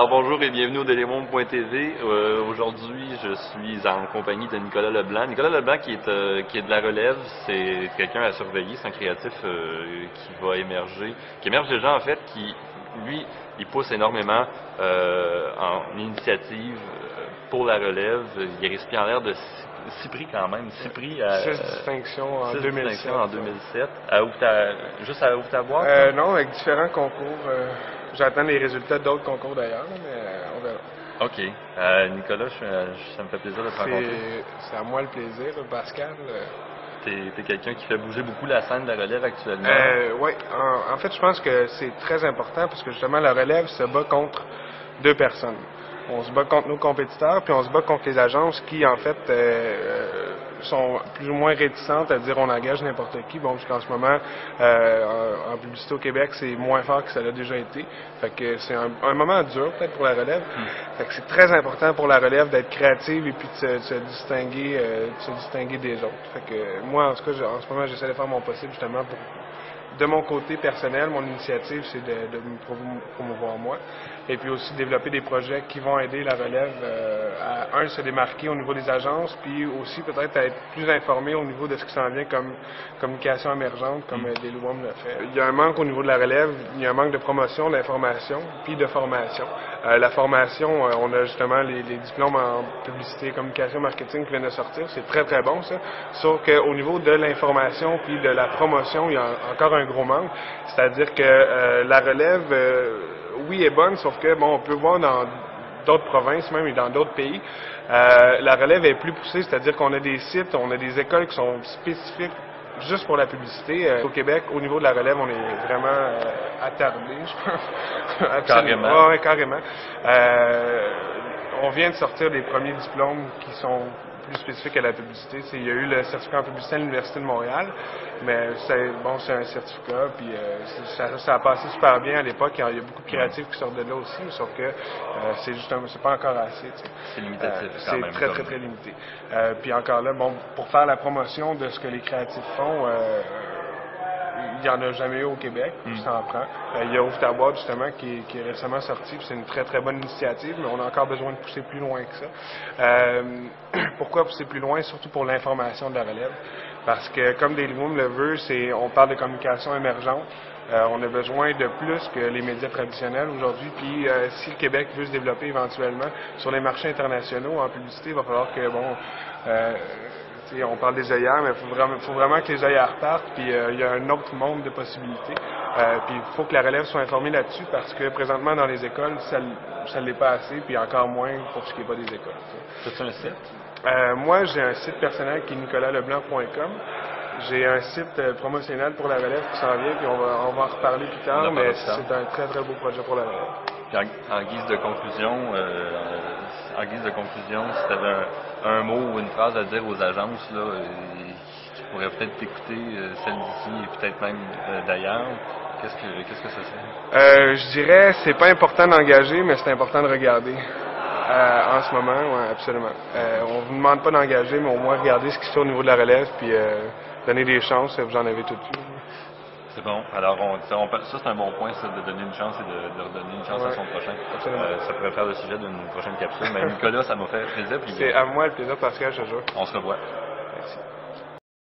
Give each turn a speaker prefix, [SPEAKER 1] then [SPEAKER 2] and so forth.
[SPEAKER 1] Alors bonjour et bienvenue au Délémonde.tv. Aujourd'hui, je suis en compagnie de Nicolas Leblanc. Nicolas Leblanc qui est de la relève, c'est quelqu'un à surveiller, c'est un créatif qui va émerger, qui émerge déjà en fait, qui lui, il pousse énormément en initiative pour la relève. Il est récipiendaire de 6 prix quand même, 6 prix à
[SPEAKER 2] 6 distinctions en
[SPEAKER 1] 2007. Juste à Outaouais?
[SPEAKER 2] Non, avec différents concours. J'attends les résultats d'autres concours d'ailleurs, mais on verra.
[SPEAKER 1] OK. Nicolas, ça me fait plaisir de te rencontrer.
[SPEAKER 2] C'est à moi le plaisir, Pascal.
[SPEAKER 1] T'es quelqu'un qui fait bouger beaucoup la scène de la relève actuellement.
[SPEAKER 2] Oui, en fait, je pense que c'est très important parce que justement, la relève se bat contre deux personnes. On se bat contre nos compétiteurs, puis on se bat contre les agences qui, en fait, sont plus ou moins réticentes à dire on engage n'importe qui. Bon, jusqu'en ce moment, en publicité au Québec, c'est moins fort que ça l'a déjà été. Fait que c'est un moment dur, peut-être, pour la relève. Fait que c'est très important pour la relève d'être créative et puis de se distinguer des autres. Fait que moi, en tout cas, en ce moment, j'essaie de faire mon possible, justement, pour de mon côté personnel, mon initiative, c'est de me promouvoir moi. Et puis aussi développer des projets qui vont aider la relève à, se démarquer au niveau des agences, puis aussi peut-être à être plus informé au niveau de ce qui s'en vient comme communication émergente, comme Délémonde le fait. Il y a un manque au niveau de la relève, il y a un manque de promotion, d'information, puis de formation. La formation, on a justement les diplômes en publicité, communication, marketing qui viennent de sortir, c'est très très bon ça. Sauf qu'au niveau de l'information puis de la promotion, il y a encore un gros manque. C'est-à-dire que la relève, oui, est bonne, sauf que, bon, on peut voir dans d'autres provinces même et dans d'autres pays, la relève est plus poussée, c'est-à-dire qu'on a des sites, on a des écoles qui sont spécifiques juste pour la publicité. Au Québec, au niveau de la relève, on est vraiment attardé, je pense.
[SPEAKER 1] Carrément.
[SPEAKER 2] Oui, carrément. On vient de sortir des premiers diplômes qui sont plus spécifiques à la publicité. Il y a eu le certificat en publicité à l'Université de Montréal, mais c'est un certificat, puis ça a passé super bien à l'époque. Il y a beaucoup de créatifs qui sortent de là aussi, sauf que c'est pas encore assez.
[SPEAKER 1] C'est limitatif quand même.
[SPEAKER 2] C'est très limité. Puis encore là, bon, pour faire la promotion de ce que les créatifs font, il n'y en a jamais eu au Québec, ça en prend. Il y a Outaouais, justement, qui est récemment sorti, c'est une très très bonne initiative, mais on a encore besoin de pousser plus loin que ça. Pourquoi pousser plus loin? Surtout pour l'information de la relève. Parce que, comme Délémonde le veut, on parle de communication émergente. On a besoin de plus que les médias traditionnels aujourd'hui. Puis, si le Québec veut se développer éventuellement sur les marchés internationaux en publicité, il va falloir que, on parle des œillères, mais il faut vraiment que les œillères partent, puis il y a un autre monde de possibilités. Puis il faut que la relève soit informée là-dessus, parce que présentement dans les écoles, ça ne l'est pas assez, puis encore moins pour ce qui n'est pas des écoles.
[SPEAKER 1] C'est un site?
[SPEAKER 2] Moi, j'ai un site personnel qui est nicolasleblanc.com. J'ai un site promotionnel pour la relève qui s'en vient, puis on va en reparler plus tard, mais c'est un très très beau projet pour la relève.
[SPEAKER 1] En guise de conclusion, si tu avais un mot ou une phrase à dire aux agences là, qui pourraient peut-être t'écouter, celles d'ici et peut-être même d'ailleurs, qu'est-ce que ce serait?
[SPEAKER 2] Je dirais, c'est pas important d'engager, mais c'est important de regarder. En ce moment, oui, absolument. On vous demande pas d'engager, mais au moins regarder ce qui se fait au niveau de la relève, puis donner des chances, vous en avez tout de suite.
[SPEAKER 1] C'est bon. Alors, ça c'est un bon point, ça, de donner une chance et de redonner une chance à son prochain. Ça pourrait faire le sujet d'une prochaine capsule. Mais Nicolas, ça m'a fait plaisir.
[SPEAKER 2] C'est à moi le plaisir, Pascal, je te jure.
[SPEAKER 1] On se revoit.
[SPEAKER 2] Merci.